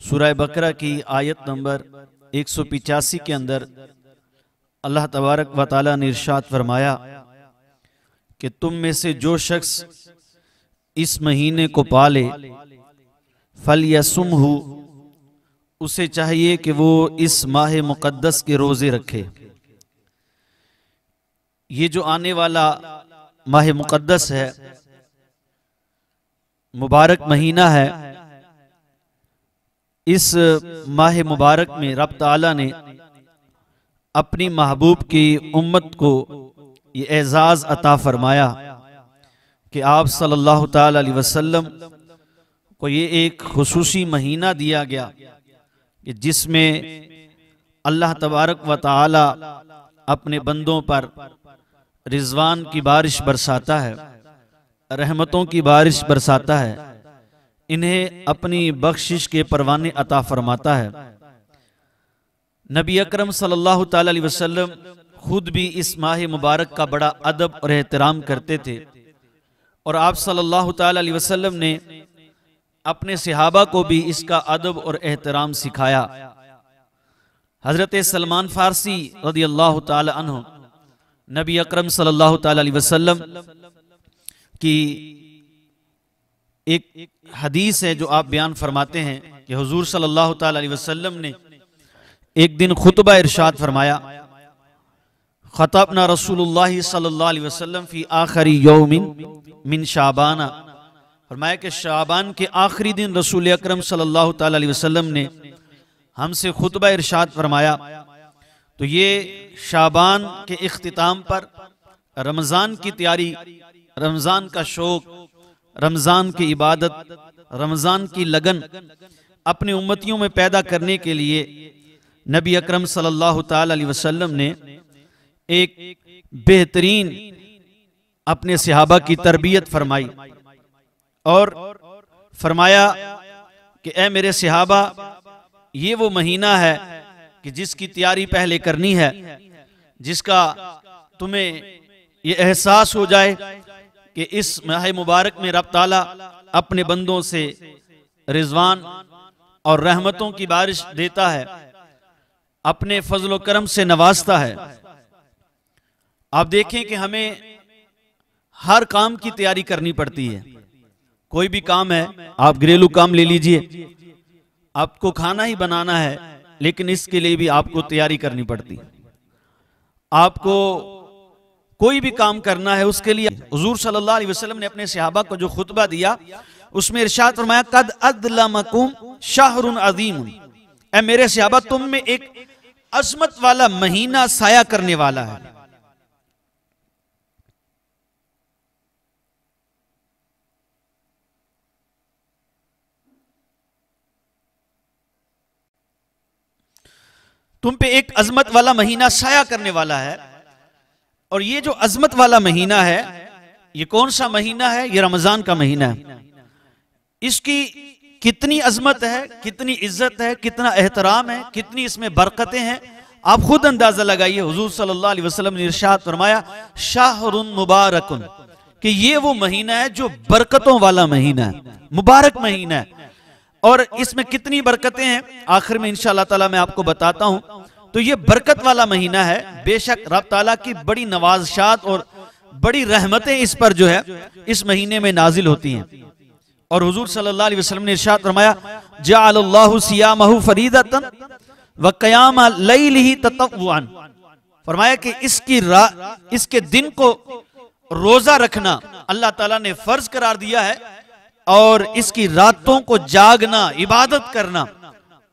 सूरह बकरा की आयत नंबर 185 के अंदर अल्लाह तबारक व तआला ने इरशाद फरमाया कि तुम में से जो शख्स इस महीने को पाले फलयसुमहु, उसे चाहिए कि वो इस माह मुकद्दस के रोजे रखे। ये जो आने वाला माह मुकद्दस है, मुबारक महीना है, इस माह मुबारक में रब ताला ने अपनी महबूब की उम्मत को ये एजाज अता फरमाया कि आप सल्लल्लाहु ताला अलैहि वसल्लम को ये एक खुसूसी महीना दिया गया कि जिसमें अल्लाह तबारक व ताला अपने बंदों पर रिजवान की बारिश बरसाता है, रहमतों की बारिश बरसाता है, इन्हें अपनी बख्शिश के परवाने अता फरमाता है। नबी अकरम सल्लल्लाहु ताला अलैहि वसल्लम खुद भी इस माह मुबारक का बड़ा अदब और एहतराम करते थे और आप सल्लल्लाहु ताला अलैहि वसल्लम ने अपने सहाबा को भी इसका अदब और एहतराम सिखाया। हजरत सलमान फारसी रदियल्लाहु ताला अन्हु नबी अकरम सल्लल्लाहु ताला अलैहि वसल्लम की एक हदीस है जो आप बयान फरमाते हैं कि हुजूर सल्लल्लाहु ताला अलैहि वसल्लम ने एक दिन खुतबा इरशाद फरमाया, खतबना रसूलुल्लाह सल्लल्लाहु अलैहि वसल्लम फी आखिरी यौमिन मिन शाबाना, फरमाया कि शाबान के आखिरी दिन रसूल अकरम सल्लल्लाहु ताला अलैहि वसल्लम ने हमसे खुतबा इरशाद फरमाया। तो ये शाबान के इख्तिताम पर रमज़ान की तैयारी, रमज़ान का शौक, रमज़ान की इबादत, रमज़ान की लगन अपने उम्मतियों में पैदा करने के लिए नबी अकरम सल्लल्लाहु ताला अलैहि वसल्लम ने एक बेहतरीन अपने सहाबा की तरबियत फरमाई और फरमाया कि ए मेरे सहाबा, ये वो महीना है कि जिसकी तैयारी पहले करनी है, जिसका तुम्हें ये एहसास हो जाए कि इस माह मुबारक में रब ताला अपने बंदों से रिजवान और रहमतों की बारिश देता है, अपने फजलो करम से नवाजता है। आप देखें कि हमें हर काम की तैयारी करनी पड़ती है। कोई भी काम है, आप घरेलू काम ले लीजिए, आपको खाना ही बनाना है, लेकिन इसके लिए भी आपको तैयारी करनी पड़ती है। आपको कोई भी काम करना है, उसके लिए हुजूर सल्लल्लाहु अलैहि वसल्लम ने अपने सहाबा को जो खुतबा दिया उसमें इरशाद फरमाया, कद अदलमकुम शहरुन अज़ीम, ए मेरे सहाबा, तुम में एक अजमत वाला महीना साया करने वाला है। तुम पे एक अजमत वाला महीना साया करने वाला है। और ये जो अजमत वाला महीना है, ये कौन सा महीना है? ये रमजान का महीना है। इसकी कितनी अजमत है, कितनी इज्जत है, कितना एहतराम है, कितनी इसमें बरकतें हैं, आप खुद अंदाजा लगाइए। हुजूर सल्लल्लाहु अलैहि वसल्लम ने इरशाद फरमाया, शाहरुन मुबारकुन, कि ये वो महीना है जो बरकतों वाला महीना है, मुबारक महीना है। और इसमें कितनी बरकतें हैं आखिर में इंशाअल्लाह ताला मैं आपको बताता हूं। तो ये बरकत वाला महीना है। बेशक रब ताला की बड़ी नवाज़शात और बड़ी रहमतें इस पर जो है इस महीने में नाजिल होती हैं। और हुजूर सल्लल्लाहु अलैहि वसल्लम ने इरशाद फरमाया, जअलल्लाहु सियामहु फरीदतन व क़याम लैलिही ततव्वुअन, फरमाया कि इसके दिन को रोजा रखना अल्लाह ताला ने फर्ज करार दिया है और इसकी रातों को जागना, इबादत करना,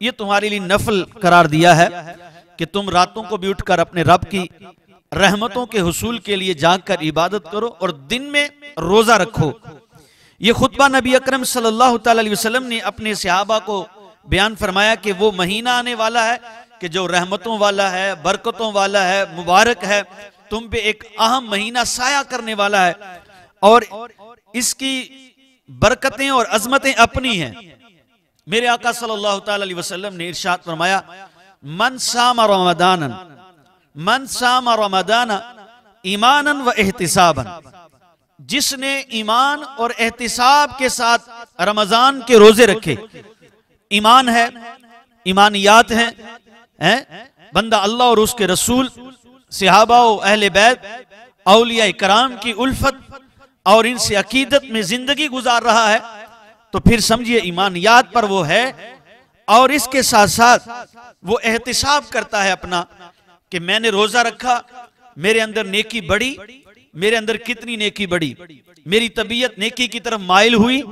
ये तुम्हारे लिए नफल करार दिया है कि तुम रातों को भी उठकर अपने रब की रहमतों के हुसूल के लिए जागकर इबादत करो और दिन में रोजा रखो। ये खुतबा नबी अकरम सल्लल्लाहु ताला अलैहि वसल्लम ने अपने सहाबा को बयान फरमाया कि वो महीना आने वाला है कि जो रहमतों वाला है, बरकतों वाला है, मुबारक है, तुम पे एक अहम महीना साया करने वाला है और इसकी बरकतें और अजमतें अपनी हैं। मेरे आका सल्लल्लाहु ताला अलैहि वसल्लम ने इरशाद फरमाया, मन सामा रमदान ईमानन व एहतिसाबन, जिसने ईमान और एहतिसाब के साथ रमजान के रोजे रखे, ईमान है, ईमानियात हैं, बंदा अल्लाह और उसके रसूल, सहाबा और अहले बैत, औलिया इकराम की उल्फत और इनसे अकीदत में जिंदगी गुजार रहा है, तो फिर समझिए ईमानियात पर वो है। और इसके साथ साथ वो एहतिसाब करता है अपना कि मैंने रोजा रखा, मेरे अंदर नेकी बढ़ी, मेरे अंदर कितनी नेकी बढ़ी, मेरी तबीयत नेकी की तरफ माइल हुई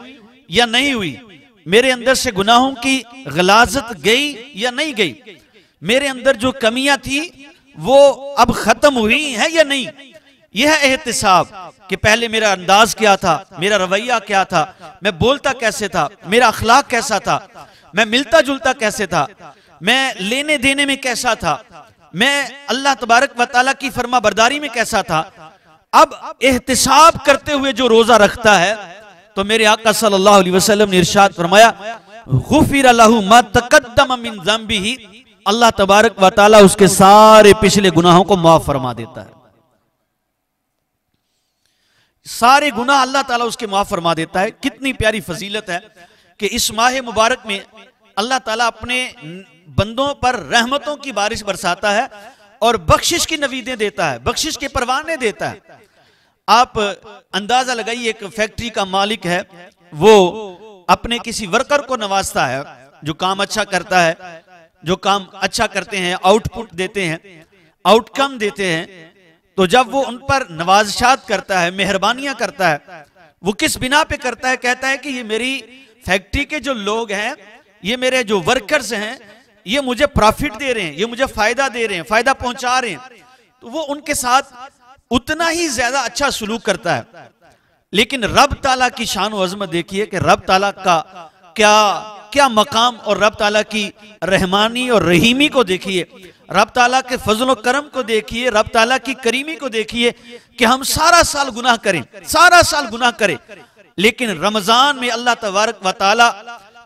या नहीं हुई, मेरे अंदर से गुनाहों की गलाजत गई या नहीं गई, मेरे अंदर जो कमियां थी वो अब खत्म हुई है या नहीं। यह एहतिसाब कि पहले मेरा अंदाज क्या था, मेरा रवैया क्या था, मैं बोलता कैसे था, मेरा अखलाक कैसा था, मैं मिलता जुलता कैसे था, मैं लेने देने में कैसा था, मैं अल्लाह तबारक व तआला की फर्मा बरदारी में कैसा था। अब एहतिसाब करते हुए जो रोजा रखता है, तो मेरे आका सल्लल्लाहु अलैहि वसल्लम ने इरशाद फरमाया, गुफिर लहू मा तक़द्दम मिन ज़ंबिही, अल्लाह तबारक व तआला उसके सारे पिछले गुनाहों को माफ फरमा देता है। सारे गुनाह अल्लाह ताला उसके माफ फरमा देता है। कितनी प्यारी फजीलत है कि इस माह मुबारक में अल्लाह ताला अपने बंदों पर रहमतों की बारिश बरसाता है और बख्शिश की नवीदें देता है, बख्शिश के परवाने देता है। आप अंदाजा लगाइए, एक फैक्ट्री का मालिक है, वो अपने किसी वर्कर को नवाजता है, जो काम अच्छा करता है, जो काम अच्छा करते हैं, आउटपुट देते हैं, आउटकम देते हैं, तो जब वो उन पर नवाज़शात करता है, मेहरबानियां करता है, वो किस बिना पे करता है? कहता है कि ये मेरी फैक्ट्री के जो लोग हैं, ये मेरे जो वर्कर्स हैं, ये मुझे प्रॉफिट दे रहे हैं, ये मुझे फायदा दे रहे हैं, फायदा पहुंचा रहे हैं, तो वो उनके साथ उतना ही ज्यादा अच्छा सलूक करता है। लेकिन रब ताला की शान व अज़मत देखिए कि रब ताला का क्या क्या मकाम, और रब ताला की रहमानी और रहीमी को देखिए, रब ताला के फजल करम को देखिए, रब ताला की करीमी को देखिए कि हम सारा साल गुनाह करें, सारा साल गुनाह करें, लेकिन रमजान में अल्लाह तबारक व तआला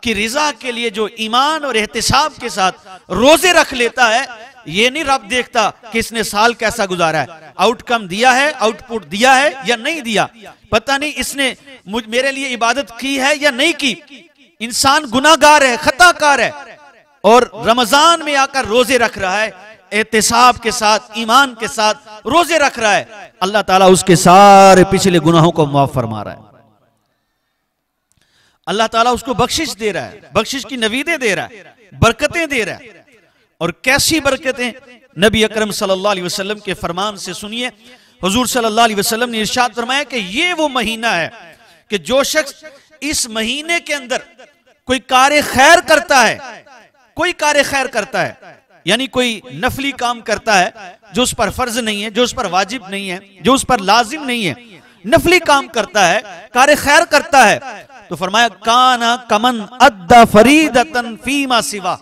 की रिजा के लिए जो ईमान और एहतिसाब के साथ रोजे रख लेता है, ये नहीं रब देखता कि इसने साल कैसा गुजारा है, आउटकम दिया है, आउटपुट दिया है या नहीं दिया, पता नहीं इसने मेरे लिए इबादत की है या नहीं की। इंसान गुनाहगार है, खताकार है, और रमजान में आकर रोजे रख रहा है, एहतिसाब के साथ, ईमान के साथ रोजे रख रहा है, अल्लाह ताला उसके सारे पिछले गुनाहों को माफ फरमा रहा है। अल्लाह ताला उसको बख्शिश दे रहा है, बख्शिश की नवीदें दे रहा है, बरकतें दे रहा है। और कैसी बरकतें? नबी अकरम सल्लल्लाहु अलैहि वसल्लम के फरमान से सुनिए। हुजूर सल्लल्लाहु अलैहि वसल्लम ने इरशाद फरमाया कि ये वो महीना है कि जो शख्स इस महीने के अंदर कोई कार्य खैर करता है, कोई कार्य खैर करता है, यानी कोई नफली काम करता है जो उस पर फर्ज नहीं है, जो उस पर वाजिब नहीं है, जो उस पर लाजिम नहीं है, नफली काम करता है, कार्य खैर करता है, तो फरमाया काना कमन अद्दा फरीदतन फीमा सिवा,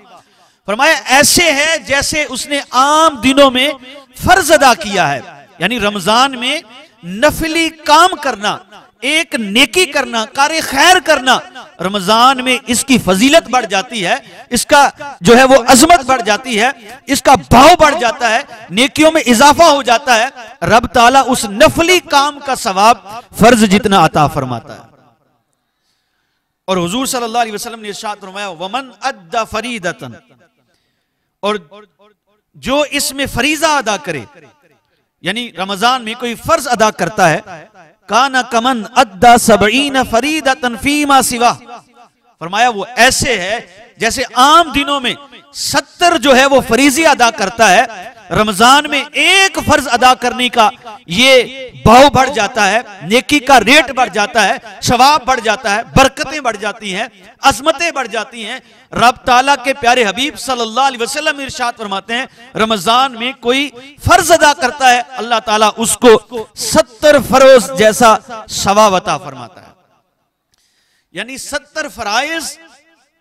फरमाया ऐसे है जैसे उसने आम दिनों में फर्ज अदा किया है। यानी रमजान में नफली काम करना, एक नेकी करना, कार्य खैर करना, रमजान में इसकी फजीलत बढ़ जाती है, इसका जो है वो अजमत बढ़ जाती है, इसका भाव बढ़ जाता है, नेकियों में इजाफा हो जाता है। रब ताला उस नफली काम का सवाब फर्ज जितना अता फरमाता है। और हुजूर सल्लल्लाहु अलैहि वसल्लम ने इरशाद फरमाया वमन अद्दा फरीदतन, और जो इसमें फरीजा अदा करे, यानी रमजान में कोई फर्ज अदा करता है, काना कमन अद्दा सबईन फरीदतन फीमा सिवा, फरमाया वो ऐसे है जैसे आम दिनों में 70 जो है वो फरीजी अदा करता है, रमजान में एक फर्ज अदा करने का ये भाव बढ़ जाता है, नेकी का रेट बढ़ जाता है, सवाब बढ़ जाता है, बरकतें बढ़ जाती हैं, अजमतें बढ़ जाती हैं। रब ताला के प्यारे हबीब सल्लल्लाहु अलैहि वसल्लम इरशाद फरमाते हैं, रमजान में कोई फर्ज अदा करता है, अल्लाह ताला उसको 70 फरोज जैसा सवाब अता फरमाता है। यानी 70 फराइज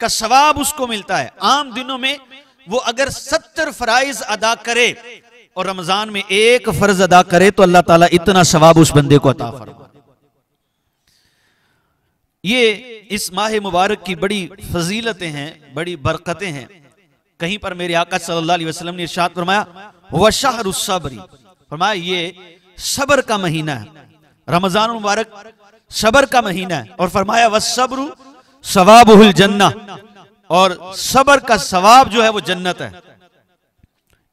का सवाब उसको मिलता है। आम दिनों में वो अगर 70 फराइज अदा करे और रमजान में एक फर्ज अदा करे तो अल्लाह ताला इतना सवाब उस बंदे को अता फरमाता है। ये इस माह मुबारक की बड़ी फजीलतें हैं, बड़ी बरकतें हैं। कहीं पर मेरे आका सल्लल्लाहु अलैहि वसल्लम ने इरशाद फरमाया व शहरुस सब्री, फरमाया ये सब्र का महीना है, रमजान मुबारक सब्र का महीना है। और फरमाया वस्सब्रु सवाबुहुल जन्नह, और सबर का सवाब जो है वो जन्नत है।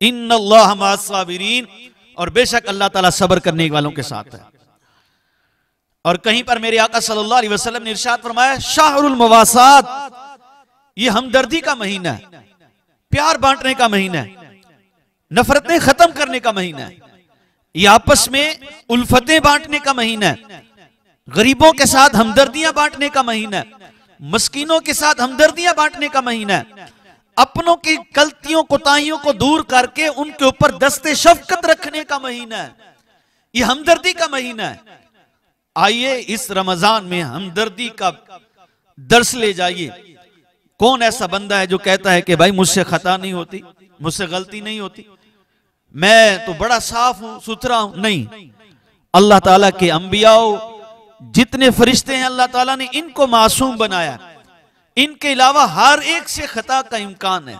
इन्नल्लाह मअस-साबिरीन, और बेशक अल्लाह ताला सबर करने वालों के साथ है। और कहीं पर मेरे आका सल्लल्लाहु अलैहि वसल्लम ने इरशाद फरमाया, शाहरुल मवासात, ये हमदर्दी का महीना है, प्यार बांटने का महीना है, नफरतें खत्म करने का महीना है, ये आपस में उल्फतें बांटने का महीना है, गरीबों के साथ हमदर्दियां बांटने का महीना है, मस्कीनों के साथ हमदर्दियां बांटने का महीना है, अपनों की गलतियों कोताहियों को दूर करके उनके ऊपर दस्ते शफकत रखने का महीना है, ये हमदर्दी का महीना है। आइए इस रमजान में हमदर्दी का दर्स ले जाइए। कौन ऐसा बंदा है जो कहता है कि भाई मुझसे खता नहीं होती, मुझसे गलती नहीं होती, मैं तो बड़ा साफ हूं, सुथरा हूं? नहीं, अल्लाह ताला के अंबियाओं, जितने फरिश्ते हैं अल्लाह ताला ने इनको मासूम बनाया, इनके अलावा हर एक से खता का इम्कान है।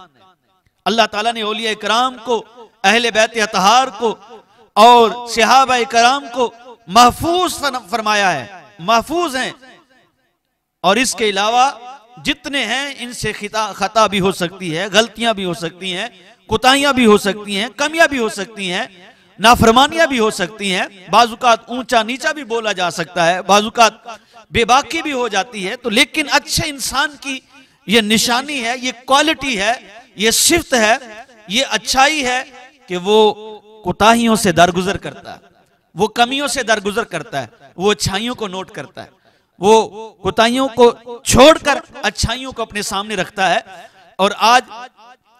अल्लाह ताला ने औलिया इकराम को, अहले बैत अतहार को और सहाबा इकराम को महफूज फरमाया है, महफूज हैं। और इसके अलावा जितने हैं इनसे खता भी हो सकती है, गलतियां भी हो सकती हैं, कोताहियां भी हो सकती हैं, कमियां भी हो सकती हैं, नाफरमानियां भी हो सकती हैं, बाजुकात ऊंचा नीचा भी बोला जा सकता है, बाजुकात बेबाकी भी हो जाती है। तो लेकिन अच्छे इंसान की ये निशानी है, ये क्वालिटी है, ये सिफ्त है, ये अच्छाई है कि वो कोताहियों से दरगुजर करता है, वो कमियों से दरगुजर करता है, वो अच्छाइयों को नोट करता है, वो कोताहियों को छोड़कर अच्छाइयों को अपने सामने रखता है। और आज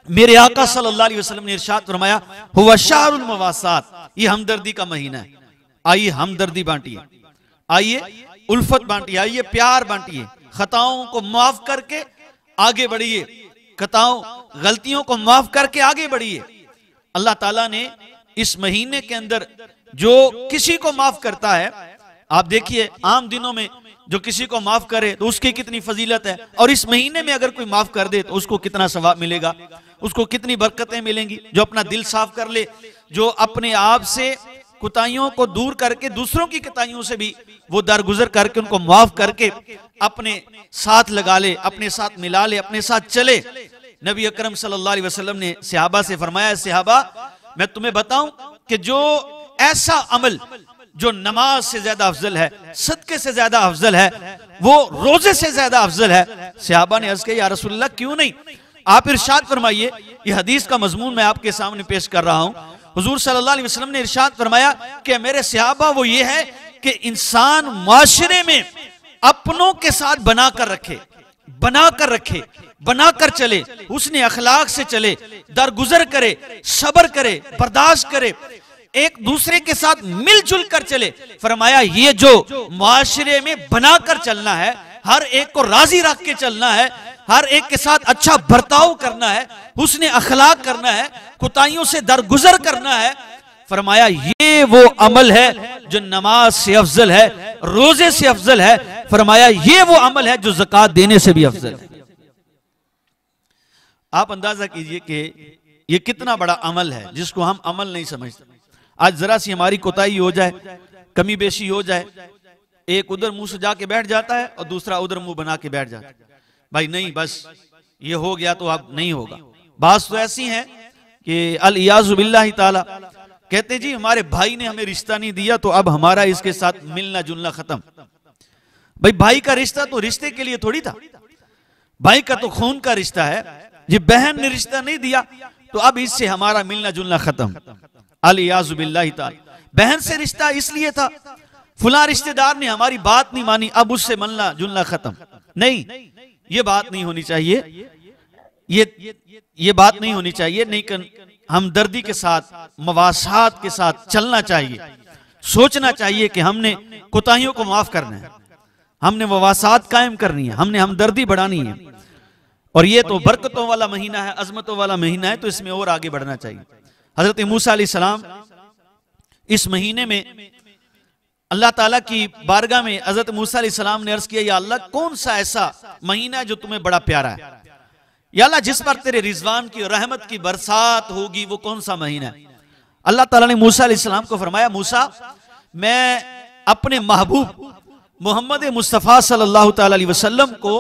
मेरे आका सल्लल्लाहु अलैहि वसल्लम ने इरशाद फरमाया, हुवा शाहरुल मवासात, ये हमदर्दी का महीना है। आइए हमदर्दी बांटिए, आइए उल्फत बांटिए, आइए प्यार बांटिए, खताओं को माफ करके आगे बढ़िए, खताओं गलतियों को माफ करके आगे बढ़िए। अल्लाह ताला ने इस महीने के अंदर जो किसी को माफ करता है, आप देखिए आम दिनों में जो किसी को माफ करे तो उसकी कितनी फजीलत है, और इस महीने में अगर कोई माफ कर दे तो उसको कितना सवाब मिलेगा, उसको कितनी बरकतें मिलेंगी। जो अपना दिल साफ कर ले, जो अपने आप से कुताइयों को दूर करके दूसरों की कुताइयों से भी वो दरगुजर करके उनको माफ करके अपने साथ लगा ले, अपने साथ मिला ले, अपने साथ चले। नबी अकरम सल्लल्लाहु अलैहि वसल्लम ने सहाबा से फरमाया, सहाबा मैं तुम्हें बताऊं कि जो ऐसा अमल जो नमाज से ज्यादा अफजल है, सदके से ज्यादा अफजल है, वो रोजे से ज्यादा अफजल है। सहाबा ने अर्ज किया, या रसूलल्लाह क्यों नहीं? आप इरशाद फरमाइए। ये हदीस का मजमून मैं आपके सामने पेश कर रहा हूं। हुजूर सल्लल्लाहु अलैहि वसल्लम ने इरशाद फरमाया कि मेरे सहाबा वो ये है कि इंसान माशरे में अपनों के साथ बनाकर रखे, बनाकर रखे, बनाकर चले, उसने अखलाक से चले, दरगुजर करे, सब्र करे, बर्दाश्त करे, एक दूसरे के साथ मिलजुल कर चले। फरमाया ये जो माशरे में बनाकर चलना है, हर एक को राजी रख के चलना है, हर एक के साथ अच्छा बर्ताव करना है, उसने अखलाक करना है, कुताइयों से दरगुजर करना है। फरमाया ये वो अमल है जो नमाज से अफजल है, रोजे से अफजल है। फरमाया ये वो अमल है जो ज़कात देने से भी अफजल है। आप अंदाजा कीजिए कि ये कितना बड़ा अमल है जिसको हम अमल नहीं समझते। आज जरा सी हमारी कोताही हो जाए, कमी बेशी हो जाए, एक उधर मुंह से जाके बैठ जाता है और दूसरा उधर मुंह बना के बैठ जाता है, भाई नहीं बस ये हो गया तो अब नहीं होगा। बात तो ऐसी है कि अल इयाज़ु बिल्लाहि ताला कहते जी हमारे भाई ने हमें रिश्ता नहीं दिया तो अब हमारा इसके साथ मिलना जुलना खत्म। भाई भाई का रिश्ता तो रिश्ते के लिए थोड़ी था, भाई का तो खून का रिश्ता है। जी बहन ने रिश्ता नहीं दिया तो अब इससे हमारा मिलना जुलना खत्म। अल इयाज़ु बिल्लाहि ताला बहन से रिश्ता इसलिए था, फुला रिश्तेदार ने हमारी बात नहीं मानी, अब उससे मिलना जुलना खत्म। नहीं, ये बात नहीं होनी चाहिए, ये बात नहीं होनी चाहिए। नहीं, हमदर्दी के साथ, मवासात के साथ चलना चाहिए। सोचना चाहिए कि हमने कोताहियों को माफ करना है, हमने मवासात कायम करनी है, हमने हमदर्दी बढ़ानी है। और ये तो बरकतों वाला महीना है, अजमतों वाला महीना है, तो इसमें और आगे बढ़ना चाहिए। हजरत मूसा अलैहिस्सलाम इस महीने में अल्लाह ताला की बारगाह में हजरत मूसा अलैहिस्सलाम ने अर्ज किया, या अल्लाह कौन सा ऐसा महीना है जो तुम्हें बड़ा प्यारा है? या अल्लाह जिस पर तेरे रिजवान की रहमत की बरसात होगी वो कौन सा महीना है? अल्लाह ताला ने मूसा अलैहिस्सलाम को फरमाया, मूसा मैं अपने महबूब मोहम्मद मुस्तफ़ा सल्लल्लाहु ताला अलैहि वसल्लम को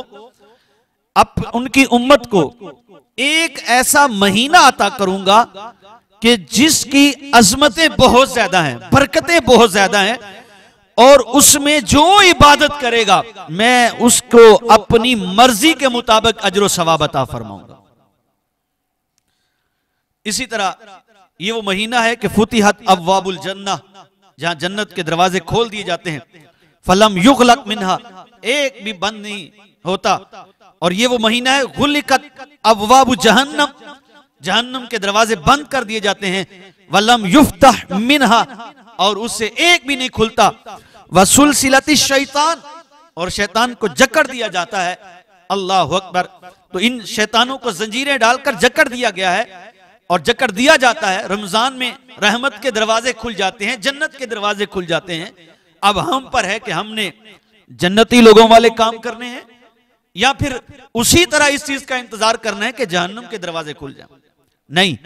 उनकी उम्मत को एक ऐसा महीना अता करूंगा कि जिसकी अजमतें बहुत ज्यादा हैं, बरकतें बहुत ज्यादा हैं, और उसमें जो इबादत करेगा मैं उसको अपनी मर्जी के मुताबिक अजर सवाब अता फरमाऊंगा। इसी तरह ये वो महीना है कि फुतिहत अब्वाबुल जन्नह, जहां जन्नत के दरवाजे खोल दिए जाते हैं। फलम युगलक मिन्हा, एक भी बंद नहीं होता। और ये वो महीना है गुलिकत अब्वाबु जहन्नम, जहन्नम के दरवाजे बंद कर दिए जाते हैं। वलम युफ्तह मिन्हा, और उससे एक भी नहीं खुलता। वसुलसिलति शैतान, और शैतान को जकड़ दिया जाता है। अल्लाहु अकबर। तो इन शैतानों को जंजीरें डालकर जकड़ दिया गया है और जकड़ दिया जाता है। रमजान में रहमत के दरवाजे खुल जाते हैं, जन्नत के दरवाजे खुल जाते हैं। अब हम पर है कि हमने जन्नती लोगों वाले काम करने हैं या फिर उसी तरह इस चीज का इंतजार करना है कि जहन्नम के दरवाजे खुल जाए। नहीं,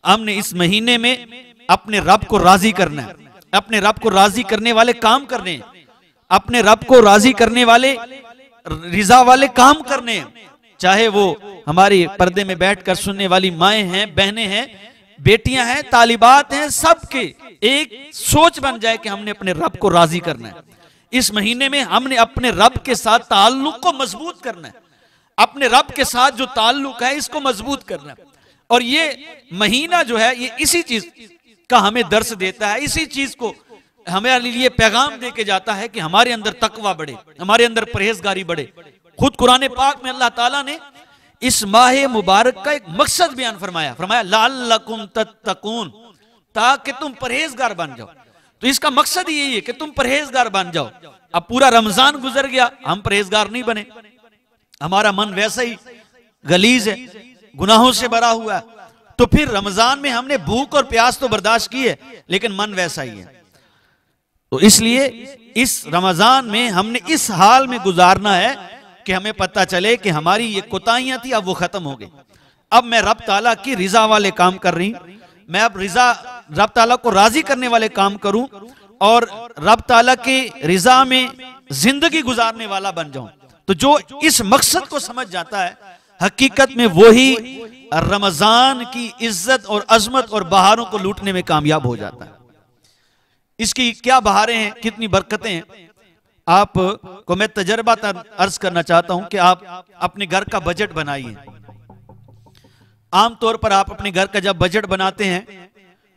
हमने इस महीने में अपने रब को राजी करना है, अपने रब को राजी करने वाले काम करने हैं, अपने रब को राजी करने वाले रिजा वाले काम करने हैं। चाहे वो हमारी पर्दे में बैठकर सुनने वाली माएँ हैं, बहनें हैं, बेटियां हैं, तालिबात हैं, सबके एक सोच बन जाए कि हमने अपने रब को राजी करना है। इस महीने में हमने अपने रब के साथ ताल्लुक को मजबूत करना है, अपने रब के साथ जो ताल्लुक है इसको मजबूत करना है। और ये महीना जो है ये इसी चीज का हमें दर्स देता है, इसी चीज को हमारे लिए पैगाम दे के जाता है कि हमारे अंदर तकवा बढ़े, हमारे अंदर परहेजगारी बढ़े। खुद कुरान पाक में अल्लाह ताला ने इस माह मुबारक का एक मकसद बयान फरमाया लअल्लकुम तत्तकून, ताकि तुम परहेजगार बन जाओ। तो इसका मकसद यही है कि तुम परहेजगार बन जाओ। अब पूरा रमजान गुजर गया, हम परहेजगार नहीं बने, हमारा मन वैसा ही गलीज है, गुनाहों से भरा हुआ है। तो फिर रमजान में हमने भूख और प्यास तो बर्दाश्त की है, लेकिन मन वैसा ही है। तो इसलिए इस रमजान में हमने इस हाल में गुजारना है कि हमें पता चले कि हमारी ये कोताहियां थी, अब वो खत्म हो गई। अब मैं रब ताला की रिजा वाले काम कर रही, मैं अब रब ताला को राजी करने वाले काम करूं और रब ताला की रिजा में जिंदगी गुजारने वाला बन जाऊं। तो जो इस मकसद को समझ जाता है, हकीकत में वही रमजान की इज्जत और अजमत और बहारों को लूटने में कामयाब हो जाता है। इसकी क्या बहारें हैं, कितनी बरकतें हैं, आप को मैं तजर्बा अर्ज करना चाहता हूं कि आप अपने घर का बजट बनाइए। आमतौर पर आप अपने घर का जब बजट बनाते हैं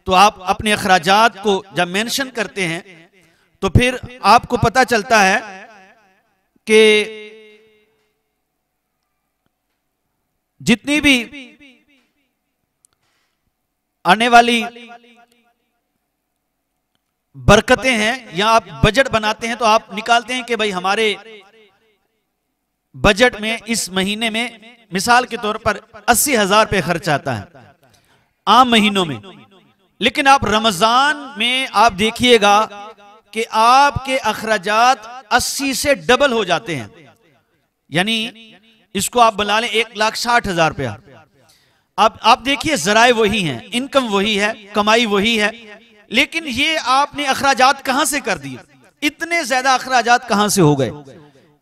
तो आप अपने अखराजात को जब मेंशन करते हैं तो फिर आपको पता चलता है कि जितनी भी आने वाली बरकतें हैं, या आप बजट बनाते हैं तो आप निकालते हैं कि भाई हमारे बजट में इस महीने में मिसाल के तौर पर 80,000 रुपये खर्च आता है आम महीनों में। लेकिन आप रमजान में आप देखिएगा कि आपके अखराजात 80 से डबल हो जाते हैं। यानी इसको आप बना लें 1,60,000 रुपया। अब आप देखिए जराए वही हैं, इनकम वही है, कमाई वही है, लेकिन ये आपने अखराजात कहां से कर दिए? इतने ज्यादा अखराजात कहां से हो गए?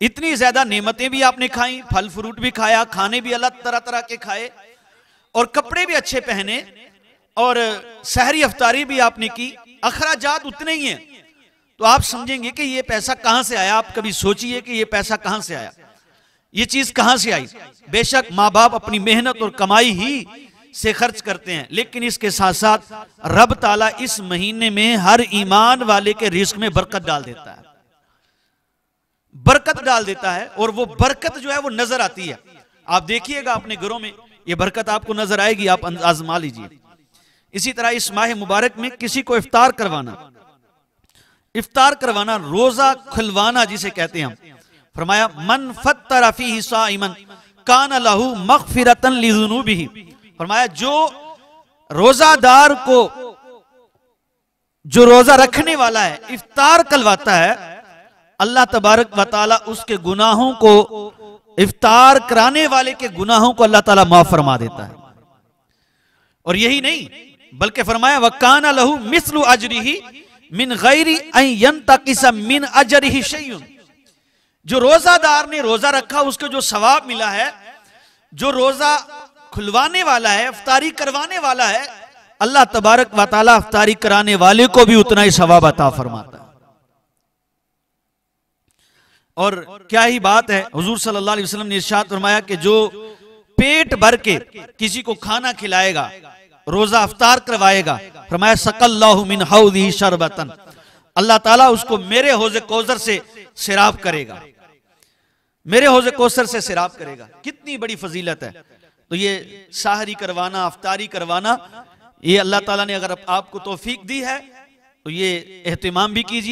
इतनी ज्यादा नेमतें भी आपने खाई, फल फ्रूट भी खाया, खाने भी अलग तरह तरह के खाए और कपड़े भी अच्छे पहने और सहरी अफ्तारी भी आपने की, अखराजात उतने ही हैं। तो आप समझेंगे कि ये पैसा कहां से आया। आप कभी सोचिए कि ये पैसा कहां से आया, ये चीज कहां से आई। बेशक माँ बाप अपनी मेहनत और कमाई ही से खर्च करते हैं, लेकिन इसके साथ साथ रब ताला इस महीने में हर ईमान वाले के रिस्क में बरकत डाल देता है, बरकत डाल देता है। और वो बरकत जो है वो नजर आती है। आप देखिएगा अपने घरों में ये बरकत आपको नजर आएगी, आप आजमा लीजिए। इसी तरह इस माह मुबारक में किसी को इफ्तार करवाना, रोजा खुलवाना जिसे कहते हैं हम, फरमाया मन फत्तरा फीही साइमन कान लहू मगफिरतन लिजुनूबिही। फरमाया जो रोजादार को, जो रोजा रखने वाला है, इफ्तार करवाता है, अल्लाह तबारक व तआला उसके गुनाहों को, इफ्तार कराने वाले के गुनाहों को अल्लाह ताला माफ फरमा देता है। और यही नहीं बल्कि फरमाया वकाना लहू मिस्लु अजरिही मिन गैरि अन यंतकिसा मिन अजरिही शैउन। जो रोजादार ने रोजा रखा उसको जो सवाब मिला है जो रोजा खुलवाने वाला है, इफ्तारी करवाने वाला है, अल्लाह तबारक व तआला इफ्तारी कराने वाले को भी उतना ही सवाब अता फरमाता है। और क्या ही बात है, हुजूर सल्लल्लाहु अलैहि वसल्लम ने इरशाद फरमाया कि जो पेट भर के किसी को खाना खिलाएगा, रोजा इफ्तार करवाएगा, फरमाया सकल्लाहु मिन हौदी शरबतन, अल्लाह ताला उसको मेरे हौज़े कौसर से सिराब करेगा, मेरे हौज़े कौसर से सिराब करेगा। कितनी बड़ी फजीलत है। तो ये साहरी करवाना, इफ्तारी करवाना, ये अल्लाह ताला ने अगर आपको तौफीक दी है तो ये एहतिमाम भी कीजिए।